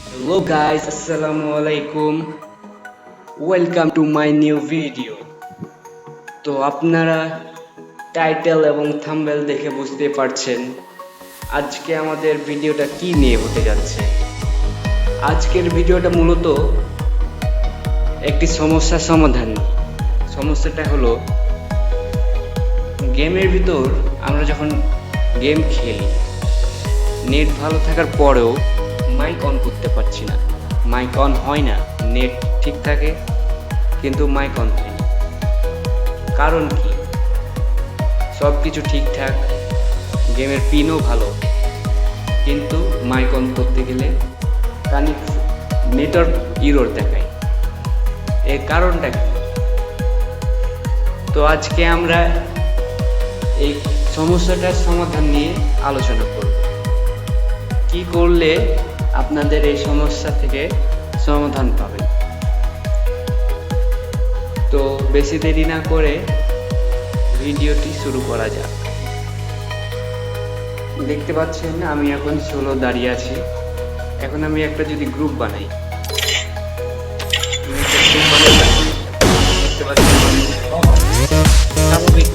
Hello guys, Assalamualaikum. Welcome to my new video. তো আপনারা title এবং থাম্বনেল দেখে বুঝতে পারছেন আজকে আমাদের ভিডিওটা কি নিয়ে হতে যাচ্ছে। আজকের ভিডিওটা মূলত একটি সমস্যার সমাধান। সমস্যাটা হলো গেমের ভিতর আমরা যখন গেম খেলি নেট ভালো থাকার পরেও মাইক অন করতে পারছি না, মাইক অন হয় না, নেট ঠিক থাকে কিন্তু মাইক অন হয় না। কারণ কি? সব কিছু ঠিকঠাক, গেমের পিনও ভালো, কিন্তু মাইক অন করতে গেলে নেটওয়ার্ক ইরর দেখায়। এর কারণটা কি? তো আজকে আমরা এই সমস্যাটার সমাধান নিয়ে আলোচনা করব। কি করলে আপনাদের এই সমস্যা থেকে সমাধান পাবেন। তো বেশি দেরি না করে ভিডিওটি শুরু করা যাক। দেখতে পাচ্ছেন আমি এখন সোলো দাঁড়িয়ে আছি। এখন আমি একটা যদি গ্রুপ বানাই, দেখতে পাচ্ছেন স্বাভাবিক,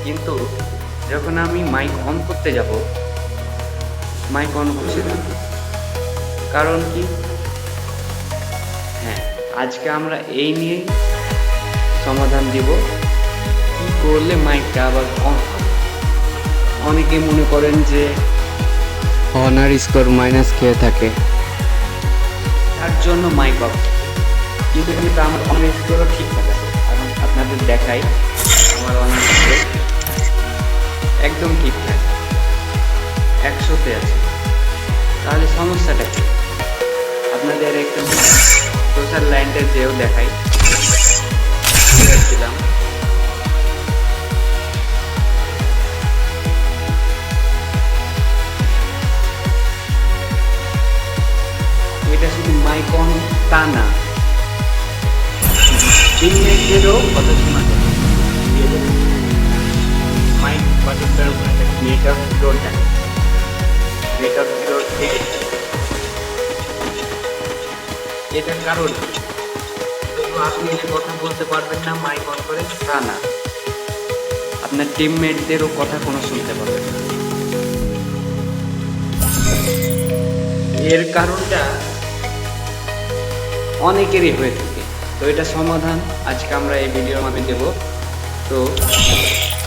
কিন্তু যখন আমি মাইক অন করতে যাব মাইক অন হচ্ছে না। কারণ কি? হ্যাঁ, আজকে আমরা এই নিয়ে সমাধান দিব, কি করলে মাইকটা আবার অন হবে। অনেকে মনে করেন যে অনার স্কোর মাইনাস খেয়ে থাকে, তার জন্য মাইক অফ। কিন্তু আমার অনার স্কোরও ঠিকঠাক আছে। কারণ আপনাদের দেখাই আমার অনার স্কোর একদম ঠিকঠাক, 100-তে আছে। তাহলে সমস্যাটা কি? আপনাদের একটু সোশ্যাল লাইনটা যেও দেখাই ছিলাম। এটা শুধু মাইক অন তা না, টিমমেটদেরও কথা শোনা যায়। মাইক বাটনটার উপরে একটা নেটওয়ার্ক ইরর দেখায়। নেটওয়ার্ক ইরর থেকে এটার কারণ শুধু আপনি যে কথা বলতে পারবেন না মাইক অন করে তা না, আপনার টিমমেটদেরও কথা কোনো শুনতে পারবেন না। এর কারণটা অনেকেরই হয়ে থাকে। তো এটা সমাধান আজকে আমরা এই ভিডিওর মাধ্যমে দেব। তো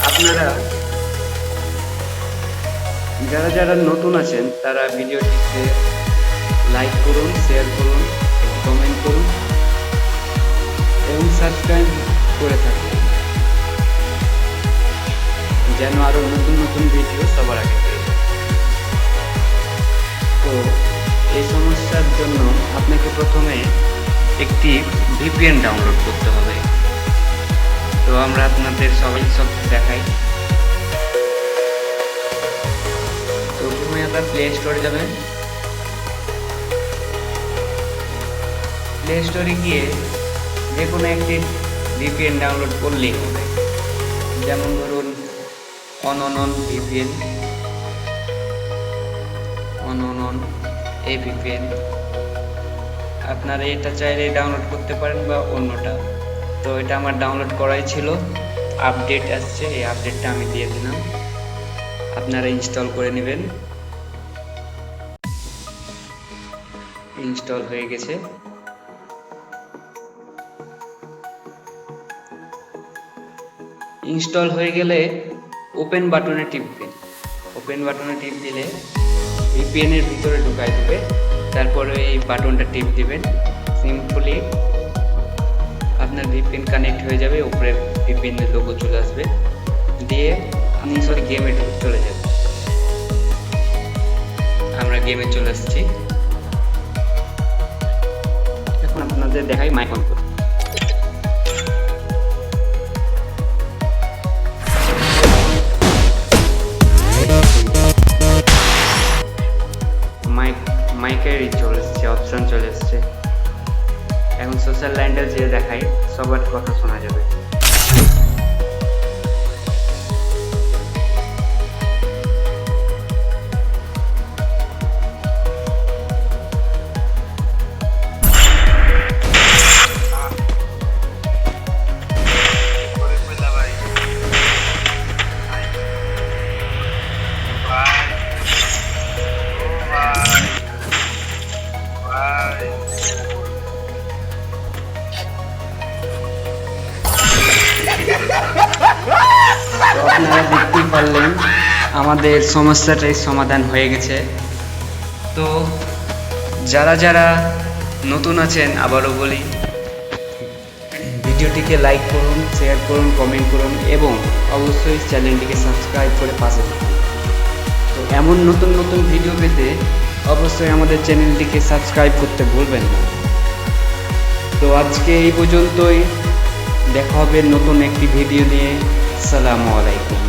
আপনারা যারা যারা নতুন আছেন তারা ভিডিওটিতে লাইক করুন, শেয়ার করুন, কমেন্ট করুন এবং সাবস্ক্রাইব করে থাকুন, যেন আরো নতুন নতুন ভিডিও সবার আগে পেয়ে যায়। তো এই সমস্যার জন্য আপনাকে প্রথমে একটি ভিপিএন ডাউনলোড করতে হবে। তো আমরা আপনাদের সব দেখাই। তো প্রথমে আপনার প্লে স্টোরে যাবেন। প্লে স্টোরে গিয়ে যে কোনো একটি ভিপিএন ডাউনলোড করলেই হবে। যেমন ধরুন অননন ভিপিএন, অননন এই ভিপিএন। আপনারা এটা চাইলে ডাউনলোড করতে পারেন বা অন্যটা। তো এটা আমার ডাউনলোড করাই ছিল, আপডেট আসছে, এই আপডেটটা আমি দিয়ে দিলাম। আপনারা ইনস্টল করে নেবেন। ইনস্টল হয়ে গেছে। ইনস্টল হয়ে গেলে ওপেন বাটনে টিপবেন। ওপেন বাটনে টিপ দিলে ভিপিএন এর ভিতরে ঢুকাই দেবে। তারপরে এই বাটনটা টিপ দিবেন। সিম্পলি আপনার ভিপিএন কানেক্ট হয়ে যাবে, উপরে ভিপিএন এর লোগো চলে আসবে, দিয়ে আপনি গেমে চলে যাবেন। আমরা গেমে চলে আসছি। এখন আপনাদের দেখাই মাইক অন করুন। মাইকের চলে এসছে, অপশন চলে এসছে। এখন সোশ্যাল লাইনটা যে দেখাই সবার কথা শোনা যাবে। আমাদের সমস্যাটাই সমাধান হয়ে গেছে। তো যারা যারা নতুন আছেন আবারও বলি, ভিডিওটিকে লাইক করুন, শেয়ার করুন, কমেন্ট করুন এবং অবশ্যই চ্যানেলটিকে সাবস্ক্রাইব করে পাশে থাকুন। তো এমন নতুন নতুন ভিডিও পেতে অবশ্যই আমাদের চ্যানেলটিকে সাবস্ক্রাইব করতে ভুলবেন না। তো আজকে এই পর্যন্তই, দেখা হবে নতুন একটি ভিডিও নিয়ে। আসসালামু আলাইকুম।